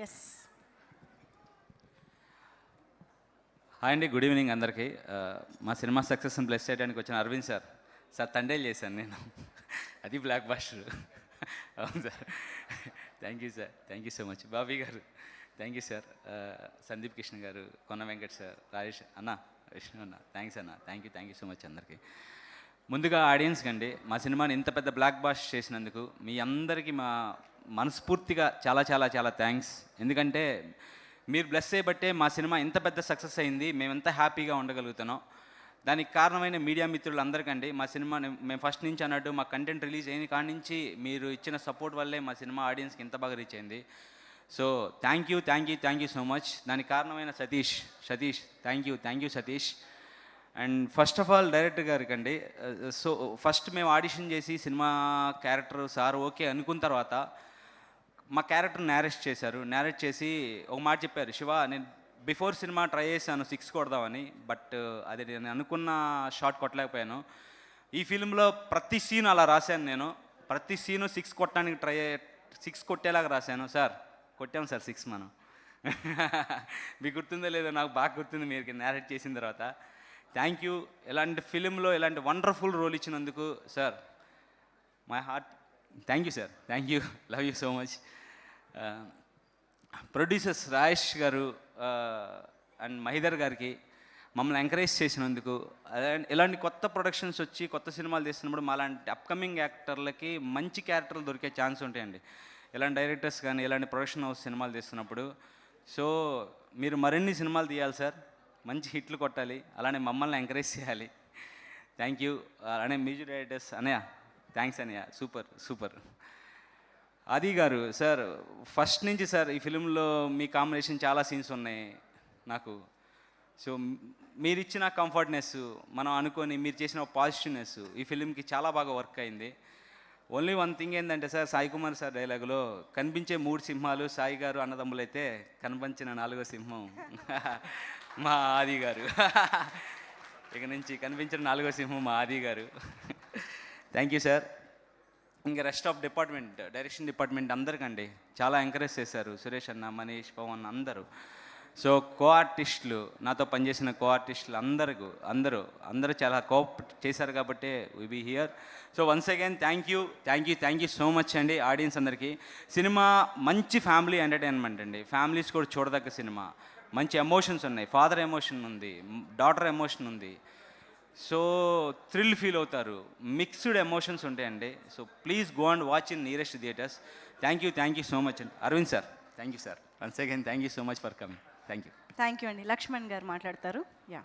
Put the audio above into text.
Yes. Hi అండి, good evening అందరికీ. మా సినిమా సక్సెస్ని బ్లెస్ చేయడానికి వచ్చిన అరవింద్ సార్ తండేలు చేశాను నేను. అది బ్లాక్ బాస్టర్. అవును sir, thank you sir, thank you so much. Bobby గారు thank you sir. Sandeep Krishna గారు, కొన్న వెంకట్ సార్, రాజేష్ అన్న, విష్ణు అన్న, థ్యాంక్స్ అన్న, థ్యాంక్ యూ సో మచ్ అందరికీ. ముందుగా ఆడియన్స్కి అండి, మా సినిమాని ఇంత పెద్ద బ్లాక్ బాస్టర్ చేసినందుకు మీ అందరికీ మా మనస్ఫూర్తిగా చాలా చాలా చాలా థ్యాంక్స్. ఎందుకంటే మీరు బ్లెస్ చేయబట్టే మా సినిమా ఇంత పెద్ద సక్సెస్ అయింది, మేము ఎంత హ్యాపీగా ఉండగలుగుతున్నాం. దానికి కారణమైన మీడియా మిత్రులందరికండి, మా సినిమాని మేము ఫస్ట్ నుంచి అన్నట్టు మా కంటెంట్ రిలీజ్ అయిన కాడి నుంచి మీరు ఇచ్చిన సపోర్ట్ వల్లే మా సినిమా ఆడియన్స్కి ఇంత బాగా రీచ్ అయింది. So thank you so much. దానికి కారణమైన Satish, thank you Satish. And first of all director గారికి అండి. సో ఫస్ట్ మేము ఆడిషన్ చేసి సినిమా క్యారెక్టర్ సార్ ఓకే అనుకున్న తర్వాత మా క్యారెక్టర్ నేరేట్ చేసి ఒక మాట చెప్పారు, శివ నేను బిఫోర్ సినిమా ట్రై చేశాను 6 కొడదామని, బట్ అది నేను అనుకున్న షాట్ కొట్టలేకపోయాను. ఈ ఫిల్మ్లో ప్రతి సీన్ అలా రాశాను నేను, ప్రతి సీను 6 కొట్టడానికి 6 కొట్టేలాగా రాశాను. సార్ కొట్టాము సార్ 6 మనం. మీకు గుర్తుందో లేదో, నాకు బాగా గుర్తుంది మీరు నేరేట్ చేసిన తర్వాత. Thank you. ఇలాంటి ఫిలింలో ఇలాంటి వండర్ఫుల్ రోల్ ఇచ్చినందుకు sir my heart thank you sir, thank you, love you so much. Producers Rajesh గారు అండ్ మహిదర్ గారికి మమ్మల్ని ఎంకరేజ్ చేసినందుకు, ఇలాంటి కొత్త ప్రొడక్షన్స్ వచ్చి కొత్త సినిమాలు తీస్తున్నప్పుడు మాలాంటి అప్కమింగ్ యాక్టర్లకి మంచి క్యారెక్టర్లు దొరికే ఛాన్స్ ఉంటాయండి ఇలాంటి డైరెక్టర్స్ కానీ ఇలాంటి ప్రొడక్షన్ హౌస్ సినిమాలు తీస్తున్నప్పుడు. సో మీరు మరిన్ని సినిమాలు తీయాలి సార్, మంచి హిట్లు కొట్టాలి, అలానే మమ్మల్ని ఎంకరేజ్ చేయాలి. Thank you. అలానే మ్యూజిక్ డైరెక్టర్స్ అనయ్య, థ్యాంక్స్ అనయ్య, సూపర్. ఆది గారు సార్, ఫస్ట్ నుంచి సార్ ఈ ఫిలింలో మీ కాంబినేషన్ చాలా సీన్స్ ఉన్నాయి నాకు. సో మీరు ఇచ్చిన కంఫర్ట్నెస్, మనం అనుకొని మీరు చేసిన పాజిటివ్నెస్ ఈ ఫిలింకి చాలా బాగా వర్క్ అయింది. ఓన్లీ వన్ థింగ్ ఏంటంటే సార్, సాయి కుమార్ సార్ డైలాగులో కనిపించే 3 సింహాలు సాయి గారు అన్నదమ్ములైతే కనిపించిన 4వ సింహం మా ఆది గారు. ఇక నుంచి కనిపించిన 4వ సింహం మా ఆది గారు. Thank you sir. ఇంకా rest of department, direction department అందరికండి చాలా ఎంకరేజ్ చేశారు. సురేష్ అన్న, మనీష్, పవన్ అందరూ. సో కో ఆర్టిస్టులు, నాతో పనిచేసిన కో ఆర్టిస్టులు అందరూ చాలా కోప్ చేశారు కాబట్టి we be here. So once again thank you so much అండి ఆడియన్స్ అందరికీ. సినిమా మంచి ఫ్యామిలీ ఎంటర్టైన్మెంట్ అండి, ఫ్యామిలీస్ కూడా చూడదగ్గ సినిమా. మంచి ఎమోషన్స్ ఉన్నాయి, ఫాదర్ ఎమోషన్ ఉంది, డాటర్ ఎమోషన్ ఉంది. సో థ్రిల్ ఫీల్ అవుతారు, మిక్స్డ్ ఎమోషన్స్ ఉంటాయండి. So please go and watch in nearest theatres. Thank you so much అండి. Arvind sir, thank you sir. Once again thank you so much for coming. Thank you అండి. లక్ష్మణ్ గారు మాట్లాడతారు. Yeah.